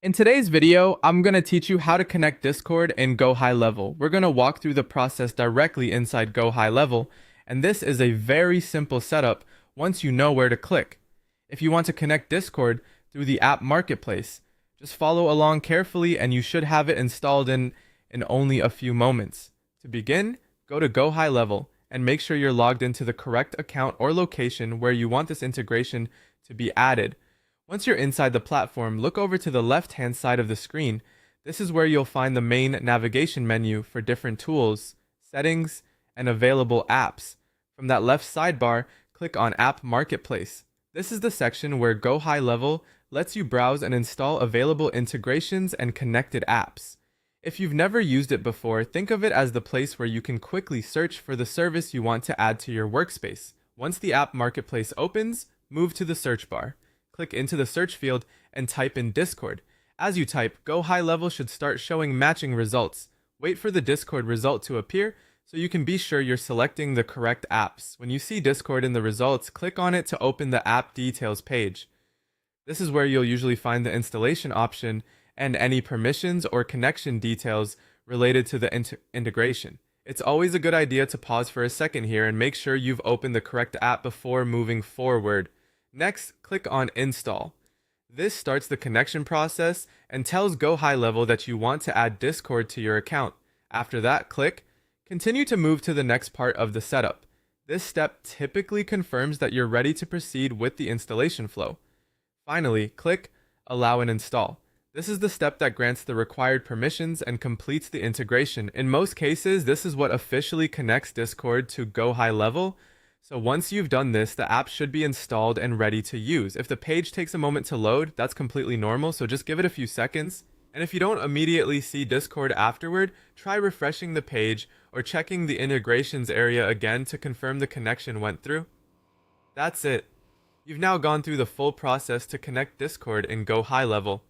In today's video, I'm going to teach you how to connect Discord in Gohighlevel. We're going to walk through the process directly inside Gohighlevel, and this is a very simple setup once you know where to click. If you want to connect Discord through the app marketplace, just follow along carefully and you should have it installed in only a few moments. To begin, go to Gohighlevel and make sure you're logged into the correct account or location where you want this integration to be added. Once you're inside the platform, look over to the left-hand side of the screen. This is where you'll find the main navigation menu for different tools, settings, and available apps. From that left sidebar, click on App Marketplace. This is the section where Gohighlevel lets you browse and install available integrations and connected apps. If you've never used it before, think of it as the place where you can quickly search for the service you want to add to your workspace. Once the App Marketplace opens, move to the search bar. Click into the search field and type in Discord. As you type, Gohighlevel should start showing matching results. Wait for the Discord result to appear so you can be sure you're selecting the correct apps. When you see Discord in the results, click on it to open the app details page. This is where you'll usually find the installation option and any permissions or connection details related to the integration. It's always a good idea to pause for a second here and make sure you've opened the correct app before moving forward. Next, click on Install. This starts the connection process and tells Gohighlevel that you want to add Discord to your account. After that, click Continue to move to the next part of the setup. This step typically confirms that you're ready to proceed with the installation flow. Finally, click Allow and Install. This is the step that grants the required permissions and completes the integration. In most cases, this is what officially connects Discord to Gohighlevel. So once you've done this, the app should be installed and ready to use. If the page takes a moment to load, that's completely normal, so just give it a few seconds. And if you don't immediately see Discord afterward, try refreshing the page or checking the integrations area again to confirm the connection went through. That's it. You've now gone through the full process to connect Discord in Gohighlevel.